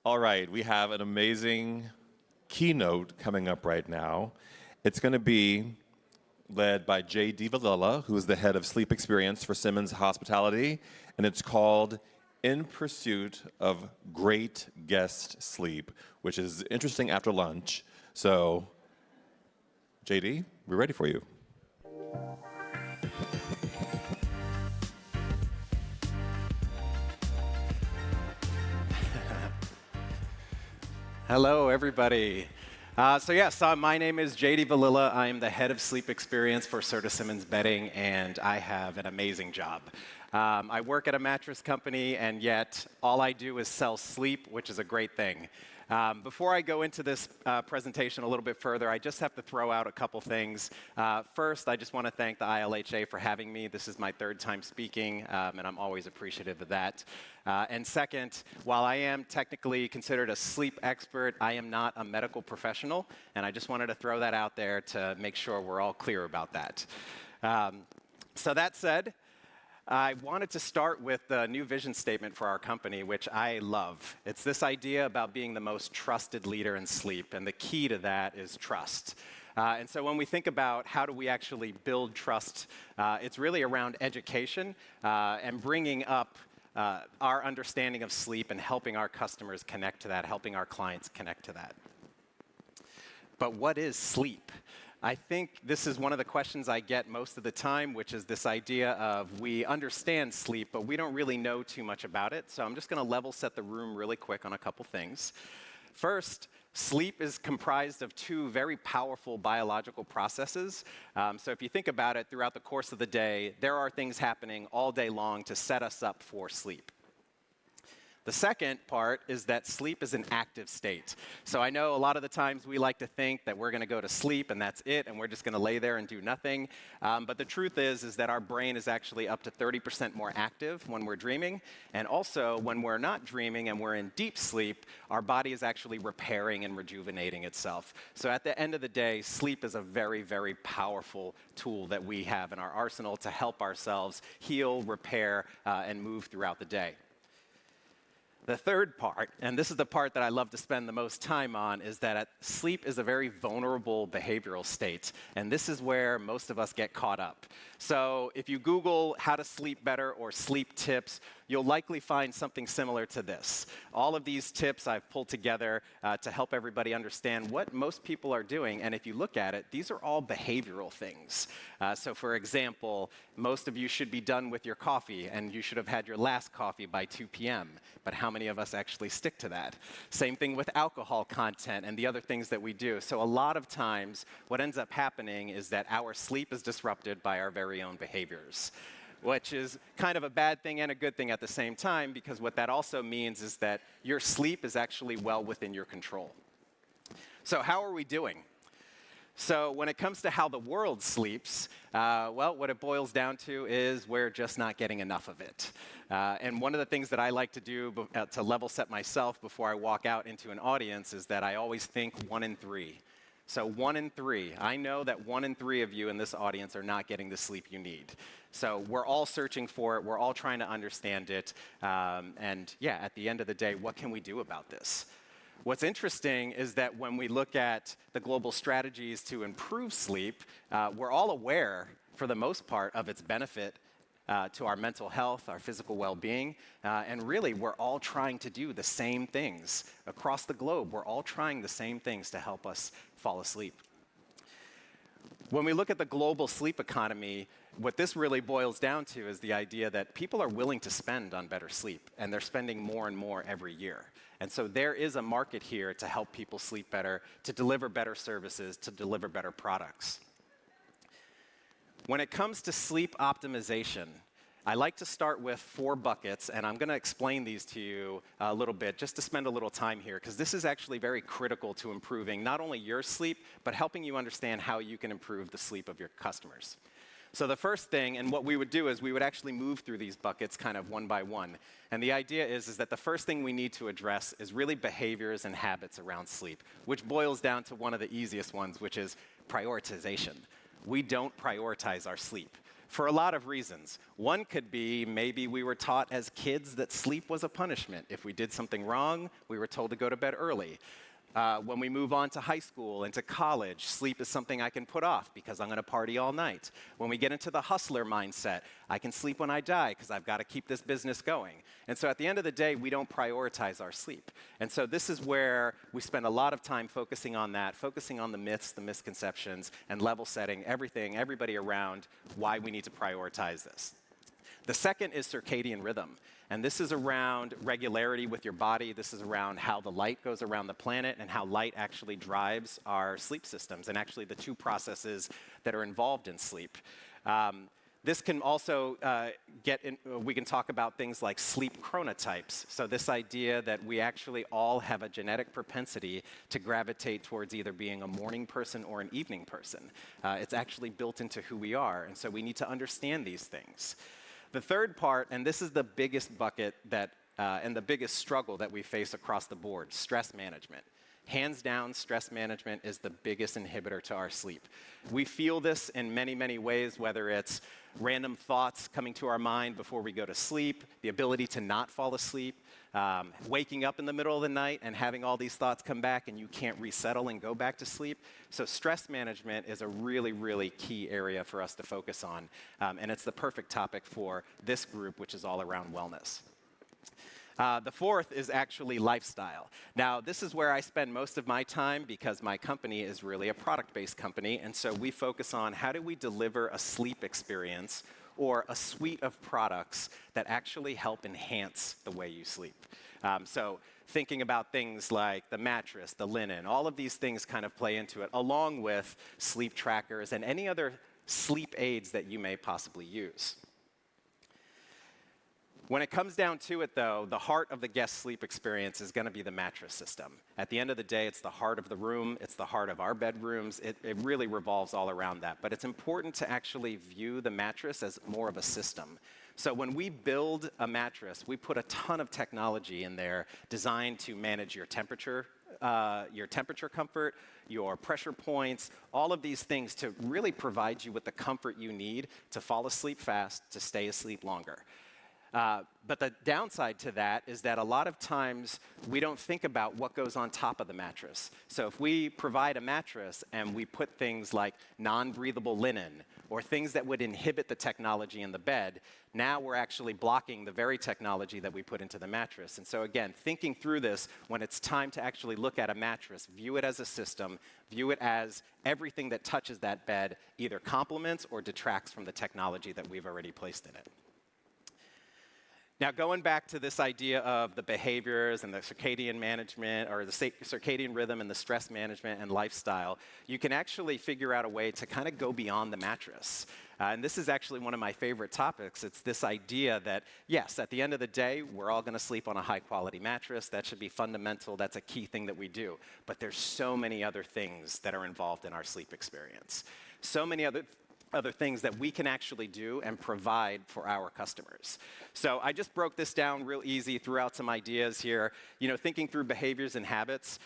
All right, we have an amazing keynote coming up right now. It's going to be led by JD Velilla, who is the head of sleep experience for Simmons Hospitality, and it's called In Pursuit of Great Guest Sleep, which is interesting after lunch. So, JD, we're ready for you. Hello, everybody. My name is JD Velilla. I am the head of sleep experience for Simmons Bedding, and I have an amazing job. I work at a mattress company, and yet all I do is sell sleep, which is a great thing. Before I go into this presentation a little bit further, I just have to throw out a couple things. First, I just want to thank the ILHA for having me. This is my third time speaking, and I'm always appreciative of that. And second, while I am technically considered a sleep expert, I am not a medical professional, and I just wanted to throw that out there to make sure we're all clear about that. So that said, I wanted to start with the new vision statement for our company, which I love. It's this idea about being the most trusted leader in sleep, and the key to that is trust. And so when we think about how do we actually build trust, it's really around education and bringing up our understanding of sleep and helping our customers connect to that, helping our clients connect to that. But what is sleep? I think this is one of the questions I get most of the time, which is this idea of we understand sleep, but we don't really know too much about it. So I'm just going to level set the room really quick on a couple things. First, sleep is comprised of two very powerful biological processes. So if you think about it, throughout the course of the day, there are things happening all day long to set us up for sleep. The second part is that sleep is an active state. So I know a lot of the times we like to think that we're going to go to sleep and that's it, and we're just going to lay there and do nothing. But the truth is that our brain is actually up to 30% more active when we're dreaming. And also, when we're not dreaming and we're in deep sleep, our body is actually repairing and rejuvenating itself. So at the end of the day, sleep is a very, very powerful tool that we have in our arsenal to help ourselves heal, repair, and move throughout the day. The third part, and this is the part that I love to spend the most time on, is that sleep is a very vulnerable behavioral state, and this is where most of us get caught up. So if you Google how to sleep better or sleep tips, you'll likely find something similar to this. All of these tips I've pulled together to help everybody understand what most people are doing, and if you look at it, these are all behavioral things. So for example, most of you should be done with your coffee, and you should have had your last coffee by 2 p.m., but how many of us actually stick to that? Same thing with alcohol content and the other things that we do. So a lot of times, what ends up happening is that our sleep is disrupted by our very own behaviors, which is kind of a bad thing and a good thing at the same time, because what that also means is that your sleep is actually well within your control. So how are we doing? So when it comes to how the world sleeps, what it boils down to is we're just not getting enough of it. And one of the things that I like to do to level set myself before I walk out into an audience is that I always think 1 in 3. So 1 in 3. I know that 1 in 3 of you in this audience are not getting the sleep you need. So we're all searching for it. We're all trying to understand it. At the end of the day, what can we do about this? What's interesting is that when we look at the global strategies to improve sleep, we're all aware, for the most part, of its benefit to our mental health, our physical well-being, and really, we're all trying to do the same things. Across the globe, we're all trying the same things to help us fall asleep. When we look at the global sleep economy, what this really boils down to is the idea that people are willing to spend on better sleep, and they're spending more and more every year. And so there is a market here to help people sleep better, to deliver better services, to deliver better products. When it comes to sleep optimization, I like to start with 4 buckets, and I'm going to explain these to you a little bit just to spend a little time here, because this is actually very critical to improving not only your sleep, but helping you understand how you can improve the sleep of your customers. So the first thing, and what we would do is we would actually move through these buckets kind of one by one. And the idea is that the first thing we need to address is really behaviors and habits around sleep, which boils down to one of the easiest ones, which is prioritization. We don't prioritize our sleep. for a lot of reasons. One could be maybe we were taught as kids that sleep was a punishment. If we did something wrong, we were told to go to bed early. When we move on to high school and to college, sleep is something I can put off because I'm going to party all night. When we get into the hustler mindset, I can sleep when I die because I've got to keep this business going. And so at the end of the day, we don't prioritize our sleep. And so this is where we spend a lot of time focusing on that, focusing on the myths, the misconceptions, and level setting everybody around why we need to prioritize this. The second is circadian rhythm. And this is around regularity with your body. This is around how the light goes around the planet and how light actually drives our sleep systems, and actually the two processes that are involved in sleep. This can also we can talk about things like sleep chronotypes. So this idea that we actually all have a genetic propensity to gravitate towards either being a morning person or an evening person. It's actually built into who we are, and so we need to understand these things. The third part, and this is the biggest bucket and the biggest struggle that we face across the board, stress management. Hands down, stress management is the biggest inhibitor to our sleep. We feel this in many, many ways, whether it's random thoughts coming to our mind before we go to sleep, the ability to not fall asleep, waking up in the middle of the night and having all these thoughts come back and you can't resettle and go back to sleep. So stress management is a really, really key area for us to focus on. And it's the perfect topic for this group, which is all around wellness. The fourth is actually lifestyle. Now, this is where I spend most of my time because my company is really a product-based company, and so we focus on how do we deliver a sleep experience or a suite of products that actually help enhance the way you sleep. So thinking about things like the mattress, the linen, all of these things kind of play into it, along with sleep trackers and any other sleep aids that you may possibly use. When it comes down to it, though, the heart of the guest sleep experience is going to be the mattress system. At the end of the day, it's the heart of the room. It's the heart of our bedrooms. It really revolves all around that. But it's important to actually view the mattress as more of a system. So when we build a mattress, we put a ton of technology in there designed to manage your temperature comfort, your pressure points, all of these things to really provide you with the comfort you need to fall asleep fast, to stay asleep longer. But the downside to that is that a lot of times we don't think about what goes on top of the mattress. So if we provide a mattress and we put things like non-breathable linen or things that would inhibit the technology in the bed, now we're actually blocking the very technology that we put into the mattress. And so again, thinking through this, when it's time to actually look at a mattress, view it as a system, view it as everything that touches that bed either complements or detracts from the technology that we've already placed in it. Now, going back to this idea of the behaviors and the circadian management, or the circadian rhythm and the stress management and lifestyle, you can actually figure out a way to kind of go beyond the mattress. And this is actually one of my favorite topics. It's this idea that, yes, at the end of the day, we're all going to sleep on a high-quality mattress. That should be fundamental. That's a key thing that we do. But there's so many other things that are involved in our sleep experience. So many other things that we can actually do and provide for our customers. So I just broke this down real easy, threw out some ideas here, thinking through behaviors and habits.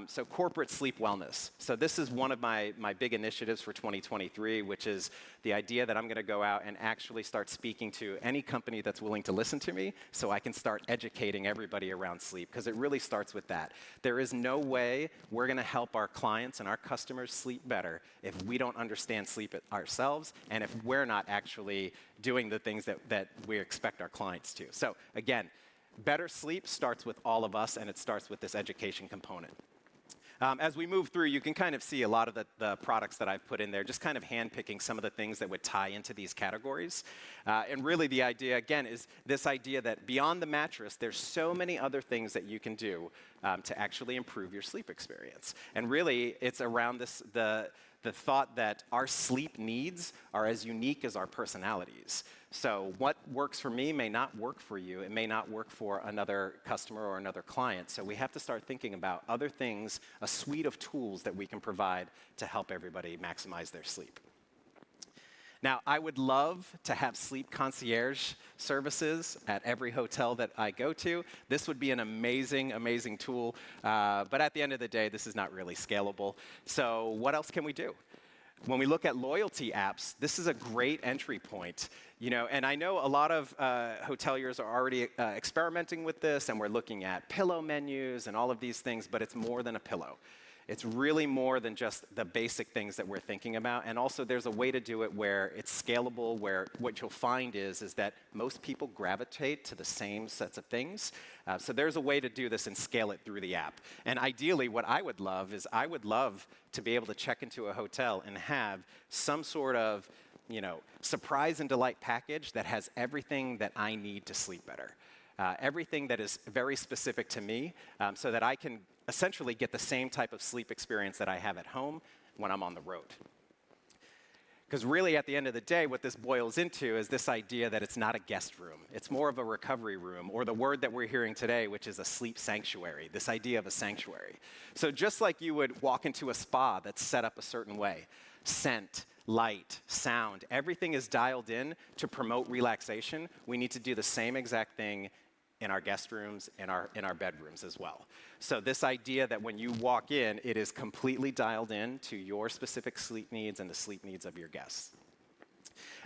So corporate sleep wellness. So this is one of my big initiatives for 2023, which is the idea that I'm going to go out and actually start speaking to any company that's willing to listen to me so I can start educating everybody around sleep, because it really starts with that. There is no way we're going to help our clients and our customers sleep better if we don't understand sleep ourselves and if we're not actually doing the things that we expect our clients to. So again, better sleep starts with all of us, and it starts with this education component. As we move through, you can kind of see a lot of the products that I've put in there, just kind of handpicking some of the things that would tie into these categories. And really the idea, again, is this idea that beyond the mattress, there's so many other things that you can do to actually improve your sleep experience. And really, it's around the thought that our sleep needs are as unique as our personalities. So what works for me may not work for you. It may not work for another customer or another client. So we have to start thinking about other things, a suite of tools that we can provide to help everybody maximize their sleep. Now, I would love to have sleep concierge services at every hotel that I go to. This would be an amazing, amazing tool. But at the end of the day, this is not really scalable. So what else can we do? When we look at loyalty apps, this is a great entry point. And I know a lot of hoteliers are already experimenting with this, and we're looking at pillow menus and all of these things, but it's more than a pillow. It's really more than just the basic things that we're thinking about. And also, there's a way to do it where it's scalable, where what you'll find is that most people gravitate to the same sets of things. So there's a way to do this and scale it through the app. And ideally, what I would love is I would love to be able to check into a hotel and have some sort of surprise and delight package that has everything that I need to sleep better. Everything that is very specific to me, so that I can essentially get the same type of sleep experience that I have at home when I'm on the road. Because really, at the end of the day, what this boils into is this idea that it's not a guest room. It's more of a recovery room, or the word that we're hearing today, which is a sleep sanctuary, this idea of a sanctuary. So just like you would walk into a spa that's set up a certain way, scent, light, sound, everything is dialed in to promote relaxation. We need to do the same exact thing in our guest rooms, in our bedrooms as well. So this idea that when you walk in, it is completely dialed in to your specific sleep needs and the sleep needs of your guests.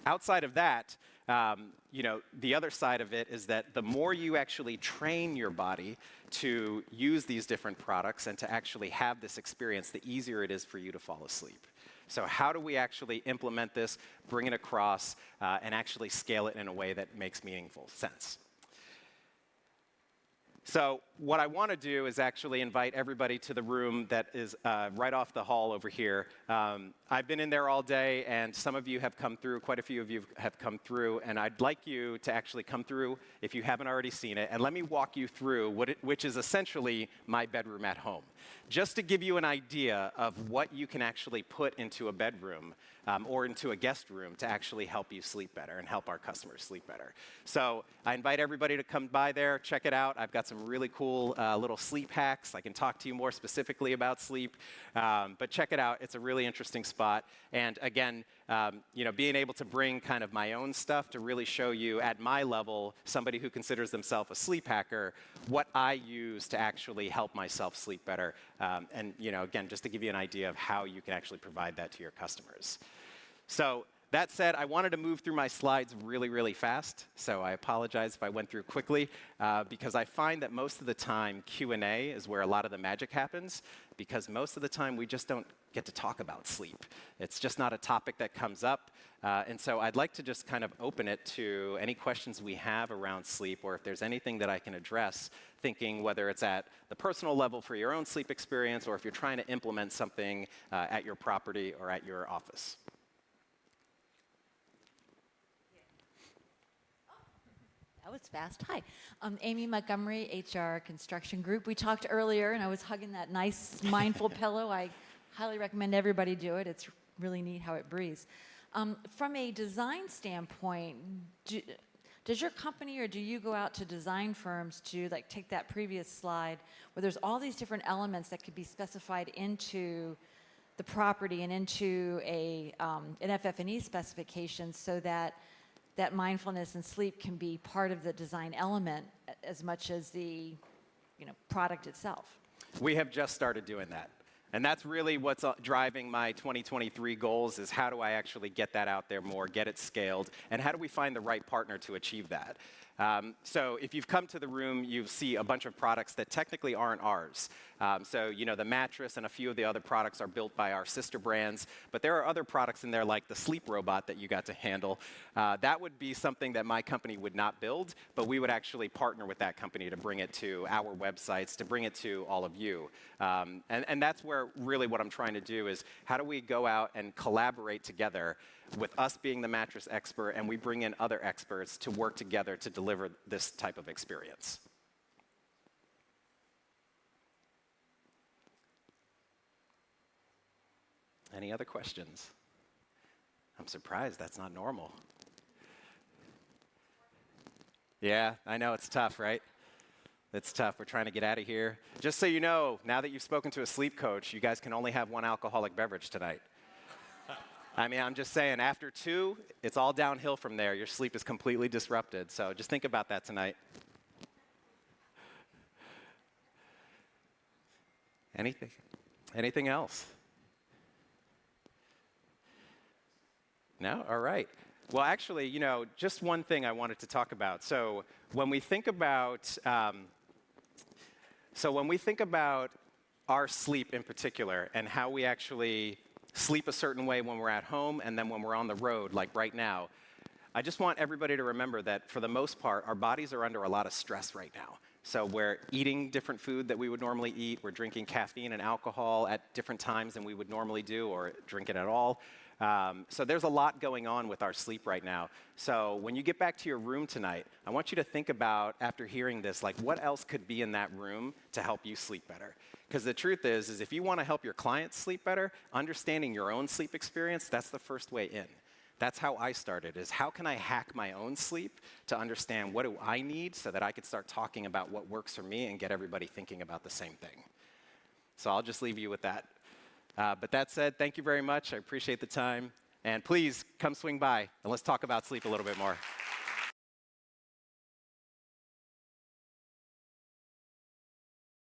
Outside of that, the other side of it is that the more you actually train your body to use these different products and to actually have this experience, the easier it is for you to fall asleep. So how do we actually implement this, bring it across, and actually scale it in a way that makes meaningful sense? So what I want to do is actually invite everybody to the room that is right off the hall over here. I've been in there all day, and some of you have come through, quite a few of you have come through, and I'd like you to actually come through if you haven't already seen it, and let me walk you through which is essentially my bedroom at home. Just to give you an idea of what you can actually put into a bedroom or into a guest room to actually help you sleep better and help our customers sleep better. So I invite everybody to come by there, check it out. I've got some really cool little sleep hacks. I can talk to you more specifically about sleep, but check it out. It's a really interesting spot. And again, being able to bring kind of my own stuff to really show you at my level, somebody who considers themselves a sleep hacker, what I use to actually help myself sleep better. And again, just to give you an idea of how you can actually provide that to your customers. So that said, I wanted to move through my slides really, really fast. So I apologize if I went through quickly, because I find that most of the time Q&A is where a lot of the magic happens, because most of the time we just don't get to talk about sleep. It's just not a topic that comes up. And so I'd like to just kind of open it to any questions we have around sleep, or if there's anything that I can address, thinking whether it's at the personal level for your own sleep experience, or if you're trying to implement something at your property or at your office. That was fast. Hi. Amy Montgomery, HR Construction Group. We talked earlier, and I was hugging that nice, mindful pillow. I highly recommend everybody do it. It's really neat how it breathes. From a design standpoint, does your company or do you go out to design firms to take that previous slide where there's all these different elements that could be specified into the property and into an FF&E specification so that mindfulness and sleep can be part of the design element as much as the product itself? We have just started doing that. And that's really what's driving my 2023 goals, is how do I actually get that out there more, get it scaled, and how do we find the right partner to achieve that? So if you've come to the room, you see a bunch of products that technically aren't ours. So the mattress and a few of the other products are built by our sister brands, but there are other products in there like the sleep robot that you got to handle. That would be something that my company would not build, but we would actually partner with that company to bring it to our websites, to bring it to all of you. And that's where really what I'm trying to do is how do we go out and collaborate together with us being the mattress expert, and we bring in other experts to work together to deliver this type of experience. Any other questions? I'm surprised that's not normal. Yeah, I know it's tough, right? It's tough. We're trying to get out of here. Just so you know, now that you've spoken to a sleep coach, you guys can only have one alcoholic beverage tonight. I mean, I'm just saying, after 2, it's all downhill from there. Your sleep is completely disrupted. So just think about that tonight. Anything else? No? All right. Well, actually, just one thing I wanted to talk about. So when we think about our sleep in particular and how we actually sleep a certain way when we're at home and then when we're on the road, like right now, I just want everybody to remember that for the most part, our bodies are under a lot of stress right now. So we're eating different food that we would normally eat. We're drinking caffeine and alcohol at different times than we would normally do or drink it at all. So there's a lot going on with our sleep right now. So when you get back to your room tonight, I want you to think about, after hearing this, like what else could be in that room to help you sleep better? Because the truth is if you want to help your clients sleep better, understanding your own sleep experience, that's the first way in. That's how I started, is how can I hack my own sleep to understand what do I need so that I could start talking about what works for me and get everybody thinking about the same thing. So I'll just leave you with that. But that said, thank you very much. I appreciate the time. And please come swing by and let's talk about sleep a little bit more.